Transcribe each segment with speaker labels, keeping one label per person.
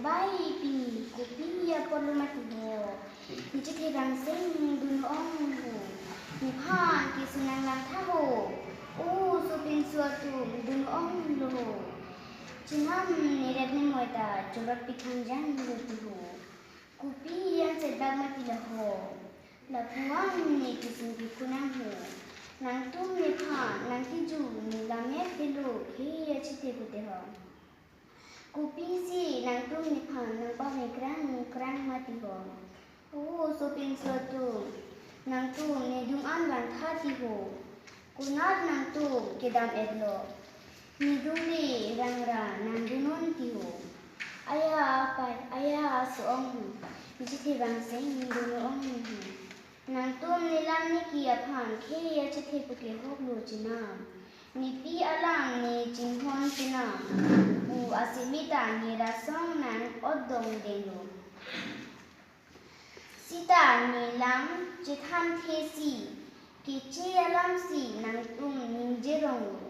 Speaker 1: Bai pini kopi ya perlu mati ho. Ni cete rangseng dunu ong ho. Ni pan ki sunang lang tha ho. Supin suatu dunu ong lo. Cinam ni red ni moita coba pikang jang lo ho. Kopi yang sedang mati lah ho. La puang ni kisim ki kunang ho. Nang tum ni pan nang tiju ni lamet belu ki ya cete putih ho. Kopi si nang tum ni pan nang pa ni kerang mati ho. Supin suatu nang tum ni dung an lang thati ho. Kunat nang tum kedam edlo. Ni dung li rang nang dunon ti ho. Ayah suong ho. Ni citi rang seng ni dunon ho. Nang tum ni lam ni kia pan ke ya citi puti hok lo jinam. Ni pi alang ni jinhon jinam. Asimita ni rasong nan odong deno. Sita ni lam jithan thesi. Kici alam si nang tum ninjerong.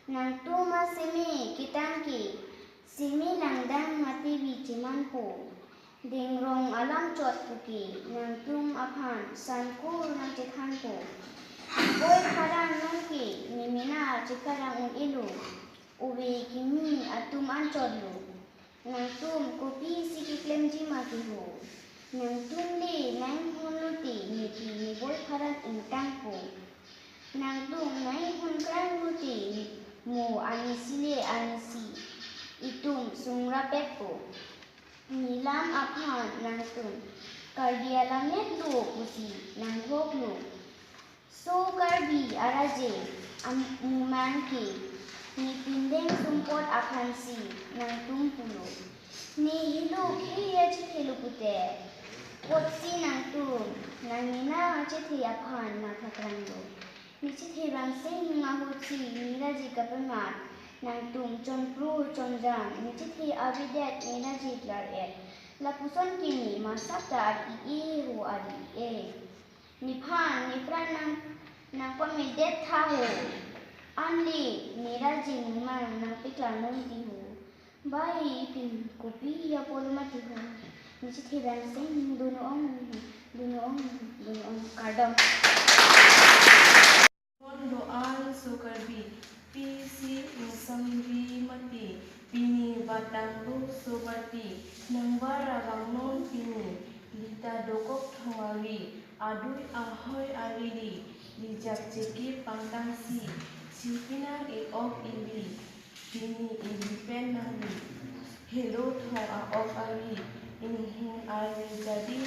Speaker 1: Nang tum asimi kitangki. Simi langdang mati bijiman po. Dengrong alam chot puki. Nang tum apan sanku nang jithan po. Boy parang nongki nimina cikarang ilu. Uwe kimi atum ancodlo. Nang tum kopi siki klem jima ho. Nang tum li nang huluti niki ni boy parang intang po. Nang tum nang hun krang luti mo anisi. Itum sungrapet po. Nilam apan nang tum. Kardia lamet lo pusi nang hoklo. So karbi araje mumanki. Ni pindeng sumpot akan si nang tumpulo. Ni hilu kiya citi lupute. Pot si nang tum. Nang nina citi apan nakakranglo. Ni citi rangseng ngahut si nira jika pengat. Nang tum con pru con jam. Ni citi abidet nira jiklar et. Lapuson kini masakta adi hu adi Ni pan ni pran nang pamidet tahu. Anli nira jing man nang pikla nong tihu. Bai pin kopi ya polo mati ho. Ni citi rangseng dunu ong kardam.
Speaker 2: Doan sukarbi pisi musambi mati pini batang lu sobati nambara langnon pini lita dokok thawari adui ahoy arili lijak ceki pangtang si Sipina of ili pini pen nali hello thong of ari inhin ari jadi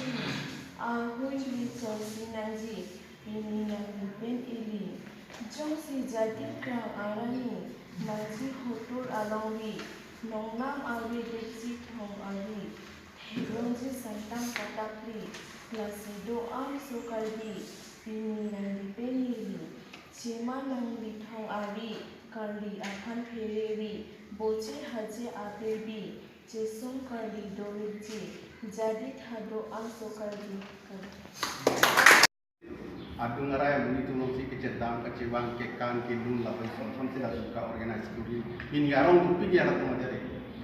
Speaker 2: ahoy lijak sinanji pini nali pen ili jong si jadi krang arani naji hotur alongri nongnam ari deci thong ari helongji santang katapli lasi doa sukarbi pini nali pen ili Cima nang lithong ari karli akan pereri boce haje apebi jesong karli doriji jadi thado ang sokarli
Speaker 3: Adung araya begitu mesti kecedang kecewang kekan kedun lapan son tidak suka organize kuri ini arong tu pergi alat mengajar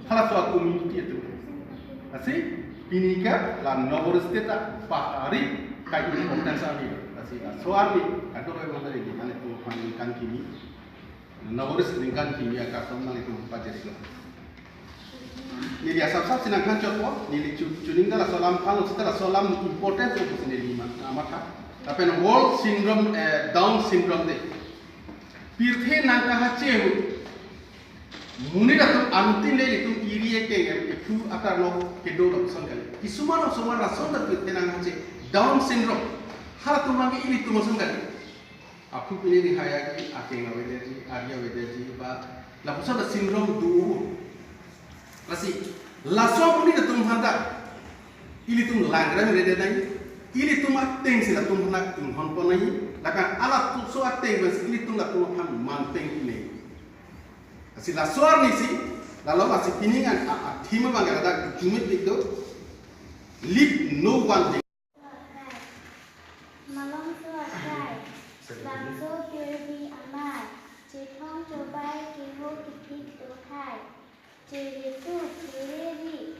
Speaker 3: halah suatu community itu asih ini ke lan nomor steta pahari kai importance abi asih soal ni kado orang mengajar ini mana tu kan kini nomor sedingkan kini akan sama itu pajar itu ni dia sab senang kan cokok ni cuning dah solam kan setelah solam importance itu sendiri maka tapi Wall syndrome Down syndrome deh pirthe nangka hacehu muni datum antin le itu iri ke itu akar no kedo do sangal isuma no suma rason da pirthe nang hace Down syndrome hal tu magi ini tu sangal aku pilih ni hayagi ake ngawedeji arya wedeji ba la pusa da syndrome du lasi laso muni datum handa ili tum langra rede dai ili tuma teng sila tum nak hon ponai laka alat tu so ateng bas ili tum la tum han man teng ini asila suar ni si lalu masih piningan thima bangga ada jumit itu leave no one
Speaker 1: Malong suasai langso kiri amat cekong cobai kiho kikik tukai ciri tu kiri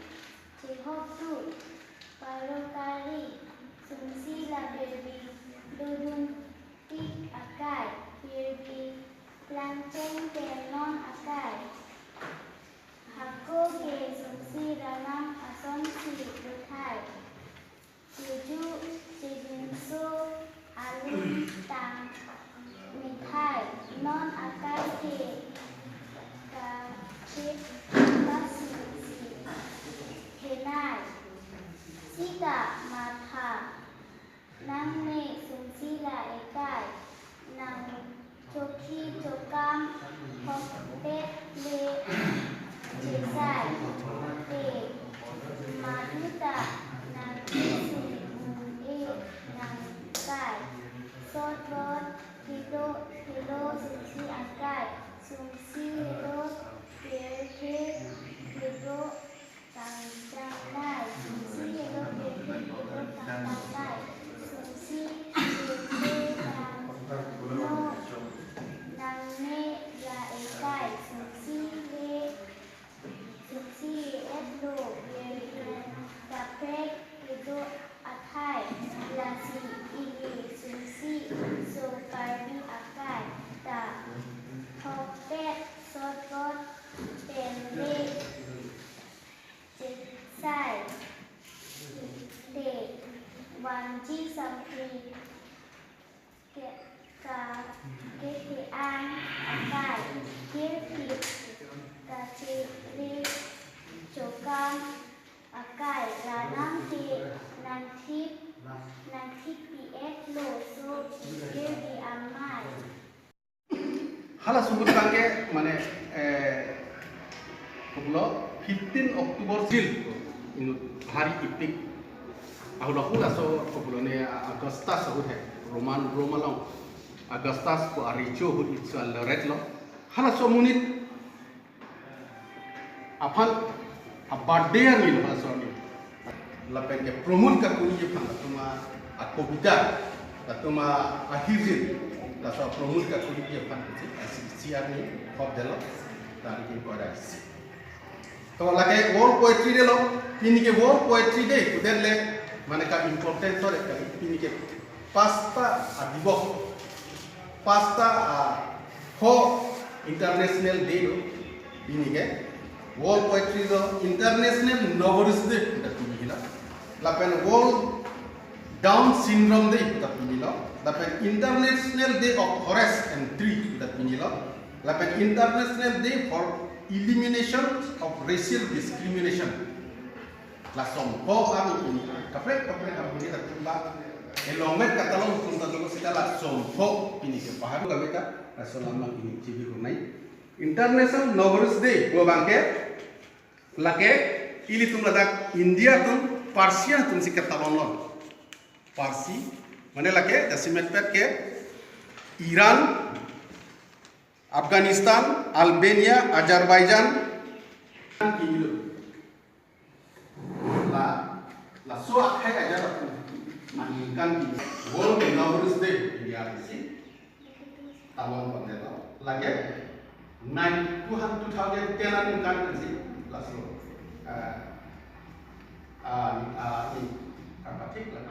Speaker 1: Panji Sampi Kehian Akai Kirkit Kaciri Cokam Akai Ranam Te Nanti PS Lo So Kirdi Amai
Speaker 3: Hala sungguh bangke mana Kulo 15 Oktober sil inut hari ipik ahula hula so kulo ne Augustus so he Romalong Augustus ko aricho hul itsal retlo hala so munit apal abade ni hala so ni lapen ke promote ka kuni je phang tuma akobida tuma ahizin la so promote ka kuni je phang siar ni hop delo tari ki ko ada तो लगे world poetry दे लो पिनी के world poetry दे उधर ले माने का इम्पोर्टेंस और पिनी के पास्ता दिवो पास्ता हो इंटरनेशनल डे लो पिनी के वर्ल्ड पोएट्री दो इंटरनेशनल नोवेल्स दे उधर पिनी हिला लापेन वर्ल्ड डाउन सिंड्रोम दे उधर पिनी लो लापेन international day of forest and tree उधर पिनी लो लापेन international day for elimination of racial discrimination. La sompo kami ini, kapre kami ini terkembang. Elongmet kata lo tentang itu kita la sompo ini kepaham kami kita selama ini cibi runai. International Novelist Day, gua bangke, lake, ili tum ladak India tum Parsia tum si ketalon Parsi, mana lake, dasimet pet ke Iran. Afghanistan, Albania, Azerbaijan, la soak hai aja maningkan World Novelist Day di RC tahun pendeta lagi 2010 kan sih la so ini kapatik la